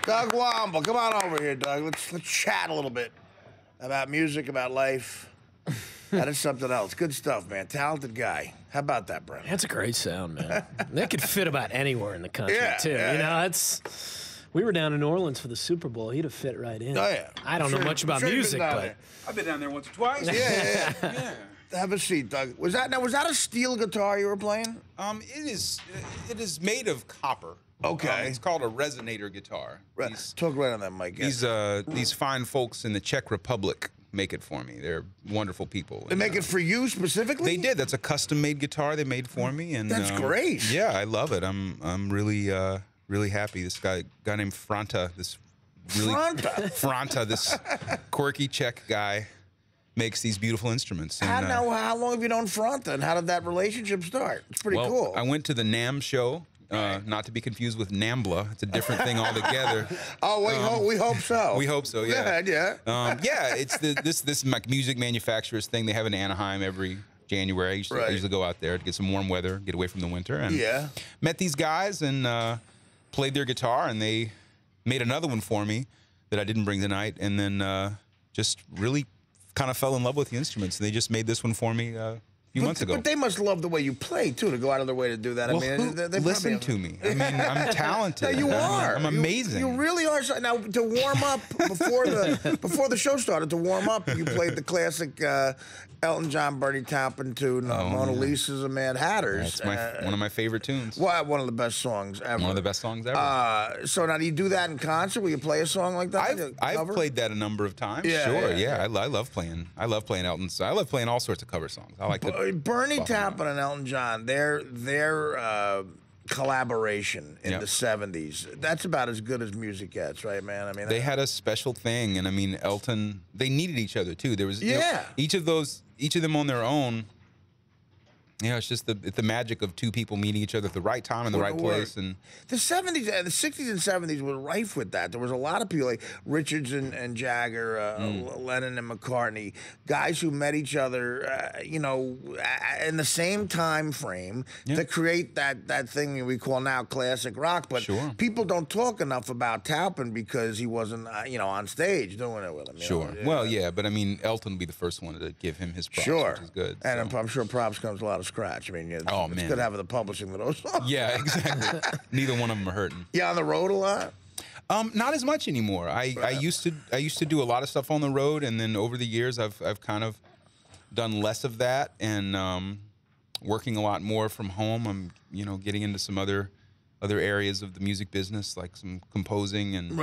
Doug Wamble, come on over here, Doug. Let's chat a little bit about music, about life. That is something else. Good stuff, man. Talented guy. How about that, Brent? That's a great sound, man. That could fit about anywhere in the country, too. Yeah, you know, that's. We were down in New Orleans for the Super Bowl. He'd have fit right in. Oh, yeah. I don't know much about music, but I've been down there once or twice. Yeah. Have a seat, Doug. Was that a steel guitar you were playing? It is made of copper. Okay. It's called a resonator guitar. Talk right on that mic. These fine folks in the Czech Republic make it for me. They're wonderful people. They make it for you specifically? They did. That's a custom-made guitar they made for me, and that's great. Yeah, I love it. I'm really happy. This guy named Franta, this quirky Czech guy, makes these beautiful instruments. And, how long have you known Franta, and how did that relationship start? It's pretty cool. I went to the NAMM show. Not to be confused with NAMBLA. It's a different thing altogether. Oh, we hope so. We hope so, yeah. Yeah. Yeah, it's this music manufacturers thing they have in Anaheim every January. I usually go out there to get some warm weather, get away from the winter. And met these guys and played their guitar, and they made another one for me that I didn't bring tonight, and then just really kind of fell in love with the instruments. They just made this one for me few months ago. But they must love the way you play, too, to go out of their way to do that. Well, I mean, they listen to me. I mean, I'm talented. No, you are. I'm amazing. You really are. Now, to warm up, before the show started, to warm up, you played the classic Elton John, Bernie Taupin tune, Mona Lisa's and Mad Hatters. That's one of my favorite tunes. One of the best songs ever. One of the best songs ever. So now, do you do that in concert? Will you play a song like that? I've played that a number of times. Yeah. I love playing. I love playing Elton. I love playing all sorts of cover songs. I like to. Bernie Taupin and Elton John, their collaboration in the 70s, that's about as good as music gets, right, man? I mean, they had a special thing, and I mean, Elton, they needed each other too. There was each of them on their own. You know, it's just the magic of two people meeting each other at the right time in the right place. And the 70s, the 60s and 70s were rife with that. There was a lot of people like Richards and Jagger, Lennon and McCartney, guys who met each other, you know, in the same time frame to create that thing we call now classic rock. But people don't talk enough about Taupin because he wasn't, you know, on stage doing it with him. Well, yeah, but I mean, Elton would be the first one to give him his props, which is good. And I'm sure props comes a lot of scratch. I mean, it's good having the publishing of those songs. Yeah, exactly. Neither one of them are hurting. Yeah, on the road a lot? Not as much anymore. I used to do a lot of stuff on the road, and then over the years I've kind of done less of that and working a lot more from home. I'm getting into some other areas of the music business, like some composing and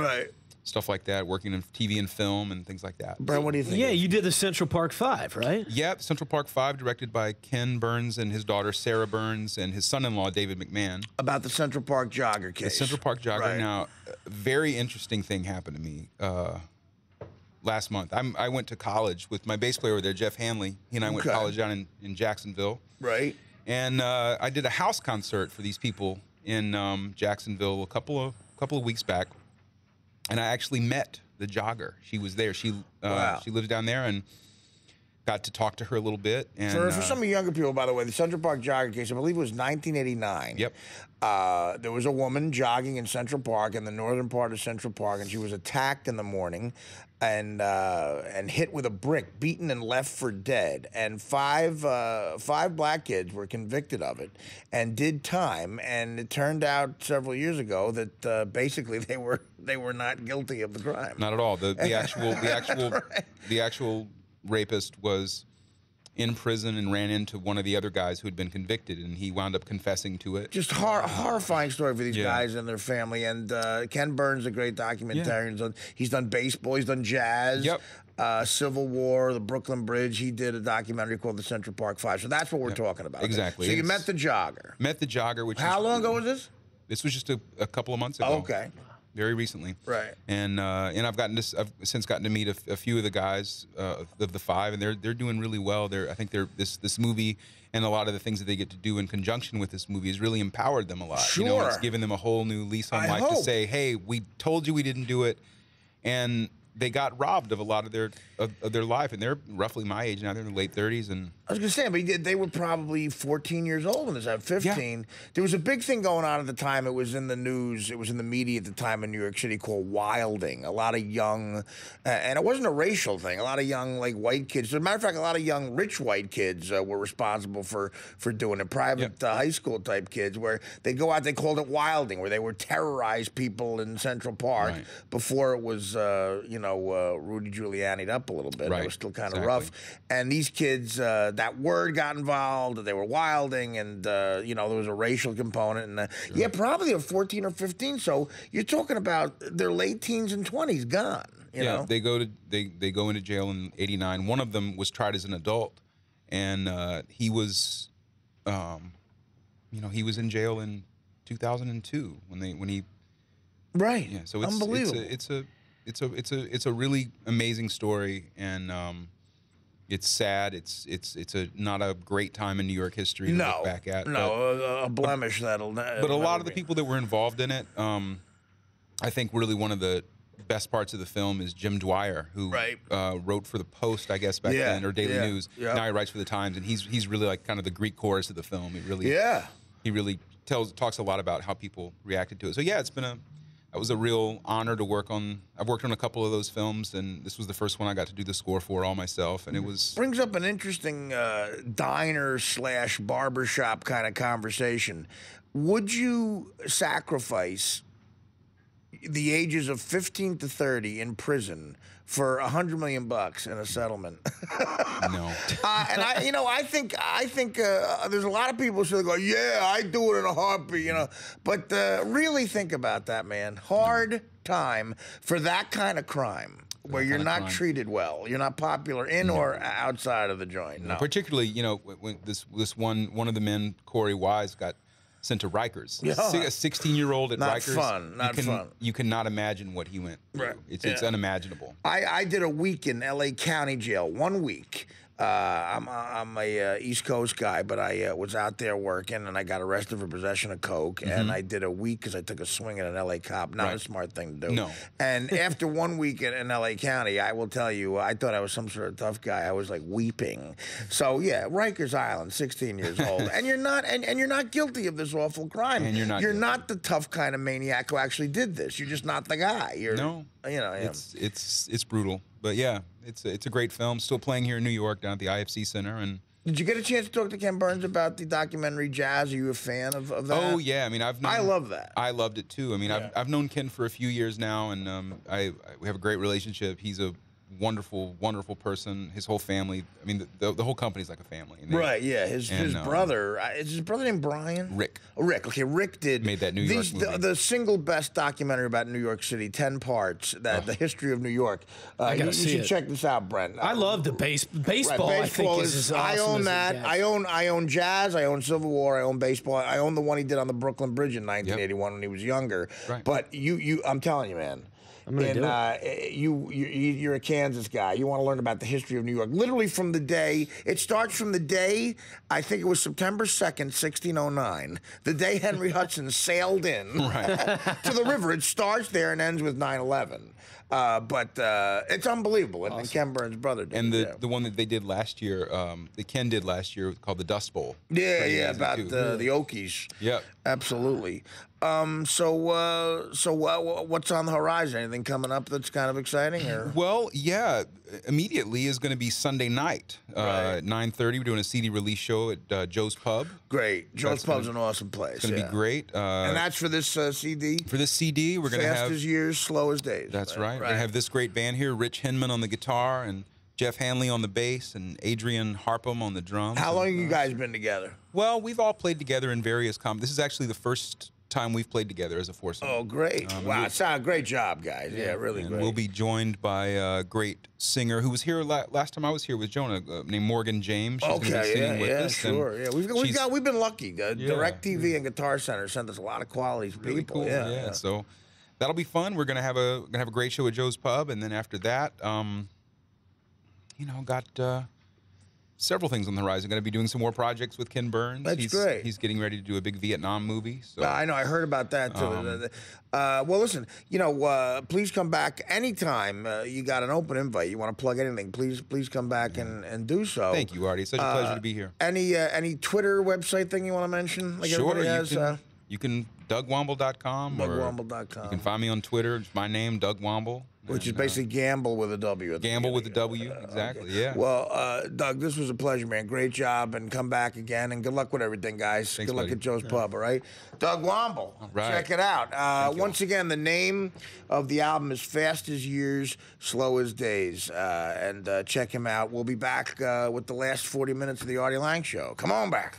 stuff like that, working in TV and film and things like that. Brent, what do you think? Yeah, you did the Central Park 5, right? Yep, Central Park 5, directed by Ken Burns and his daughter Sarah Burns and his son-in-law David McMahon. About the Central Park jogger case. The Central Park jogger. Now, a very interesting thing happened to me last month. I went to college with my bass player over there, Jeff Hanley. He and I went to college down in Jacksonville. Right. And I did a house concert for these people in Jacksonville a couple of weeks back. And I actually met the jogger. She was there. She lives down there, and got to talk to her a little bit. And for some of you younger people, by the way, the Central Park jogger case, I believe it was 1989. Yep. There was a woman jogging in Central Park, in the northern part of Central Park, and she was attacked in the morning and hit with a brick, beaten and left for dead. And five black kids were convicted of it and did time. And it turned out several years ago that basically they were not guilty of the crime. Not at all. The actual rapist was in prison and ran into one of the other guys who had been convicted, and he wound up confessing to it. Just horrifying story for these guys and their family. And Ken Burns, a great documentarian, he's done baseball, he's done jazz, Civil War, the Brooklyn Bridge. He did a documentary called The Central Park 5. So that's what we're talking about. Exactly. So you met the jogger. Met the jogger. How long ago was this? This was just a couple of months ago. Oh, okay. Very recently, right? And I've since gotten to meet a few of the guys of the 5, and they're doing really well. I think this movie and a lot of the things that they get to do in conjunction with this movie has really empowered them a lot. Sure, it's given them a whole new lease on life to say, hey, we told you we didn't do it, and they got robbed of a lot of their life, and they're roughly my age now. They're in their late 30s, and I was gonna say, but they were probably 14 years old when this happened. 15. Yeah. There was a big thing going on at the time. It was in the news. It was in the media at the time in New York City called wilding. A lot of young, and it wasn't a racial thing. A lot of young like white kids. As a matter of fact, a lot of young rich white kids were responsible for doing it. Private high school type kids, where they go out. They called it wilding, where they would terrorize people in Central Park before it was Rudy Giuliani'd up a little bit. It was still kind of rough. And these kids, that word got involved. They were wilding, and there was a racial component. And probably a 14 or 15. So you're talking about their late teens and 20s gone. You know? They go into jail in '89. One of them was tried as an adult, and he was, he was in jail in 2002 when he. Right. Yeah. So unbelievable. It's a really amazing story, and it's sad. It's not a great time in New York history to look back at. A blemish that'll. But a lot of the people that were involved in it, I think really one of the best parts of the film is Jim Dwyer, who wrote for the Post, I guess, back then, or Daily News. Yep. Now he writes for the Times, and he's really like kind of the Greek chorus of the film. He really talks a lot about how people reacted to it. So yeah, it was a real honor to work on. I've worked on a couple of those films, and this was the first one I got to do the score for all myself, and it was... Brings up an interesting diner/barbershop kind of conversation. Would you sacrifice the ages of 15 to 30 in prison for $100 million in a settlement? No. And I think there's a lot of people who go, yeah, I do it in a heartbeat, But really think about that, man. Hard time for that kind of crime, where you're not treated well, you're not popular in or outside of the joint. No. Particularly, when this one of the men, Corey Wise, got sent to Rikers. Yeah. A 16-year-old at Rikers. Not fun. You cannot imagine what he went through. Right. It's unimaginable. I did a week in L.A. County Jail, 1 week. I'm a East Coast guy, but I was out there working, and I got arrested for possession of coke, and I did a week because I took a swing at an L.A. cop. Not a smart thing to do. No. And after 1 week in L.A. County, I will tell you, I thought I was some sort of tough guy. I was like weeping. So yeah, Rikers Island, 16 years old, and you're not, and you're not guilty of this awful crime. And you're not the tough kind of maniac who actually did this. You're just not the guy. It's brutal. But yeah, it's a great film. Still playing here in New York down at the IFC Center. And did you get a chance to talk to Ken Burns about the documentary Jazz? Are you a fan of that? Oh yeah, I mean I love that. I loved it too. I mean I've known Ken for a few years now, and we have a great relationship. He's a wonderful person. His whole family. I mean the whole company's like a family. Right. Yeah. His brother. Is his brother named Brian? Rick. Rick. Okay. Rick made that New York movie. The single best documentary about New York City, 10 parts. The history of New York. You should check this out, Brent. I love the baseball. Right, I think is awesome. I own that. I own Jazz. I own Civil War. I own baseball. I own the one he did on the Brooklyn Bridge in 1981 when he was younger. Right. But I'm telling you, man. You're a Kansas guy. You want to learn about the history of New York. Literally from the day, it starts from the day, I think it was September 2nd, 1609, the day Henry Hudson sailed in to the river. It starts there and ends with 9/11. But it's unbelievable. And Ken Burns' brother did. And the one that they did last year, that Ken did last year, called the Dust Bowl. Yeah, about the Okies. Yeah, absolutely. So what's on the horizon? Anything coming up that's kind of exciting? Or? Well, yeah, immediately is going to be Sunday night, 9:30. We're doing a CD release show at Joe's Pub. Great, Joe's Pub's an awesome place. It's going to be great. And that's for this CD. For this CD, we're going to have fast as years, slow as days. That's right. We're going to have this great band here: Rich Hinman on the guitar, and Jeff Hanley on the bass, and Adrian Harpham on the drums. How long have you guys been together? Well, we've all played together in various This is actually the first time we've played together as a foursome. Oh, great. Wow, great job, guys. Yeah, really great. We'll be joined by a great singer who was here last time I was here with Jonah, named Morgan James. She's going to be singing with us. Sure. Yeah, we've been lucky. DirecTV and Guitar Center sent us a lot of quality really people. Cool. Yeah. So that'll be fun. We're going to have a great show at Joe's Pub, and then after that, several things on the horizon. Going to be doing some more projects with Ken Burns. That's great. He's getting ready to do a big Vietnam movie. So I know. I heard about that too. Well, listen. Please come back anytime. You got an open invite. You want to plug anything? Please come back and do so. Thank you, Artie. It's such a pleasure to be here. Any Twitter website thing you want to mention? Like sure. Has, you can DougWamble.com. DougWamble.com. You can find me on Twitter. It's my name, Doug Wamble. Which is basically gamble with a W. Gamble with a W, exactly, okay. Yeah. Well, Doug, this was a pleasure, man. Great job, and come back again, and good luck with everything, guys. Thanks, good luck buddy. at Joe's Pub, all right? Doug Wamble, right. Check it out. Once again, the name of the album is Fast as Years, Slow as Days, and check him out. We'll be back with the last 40 minutes of the Artie Lange Show. Come on back.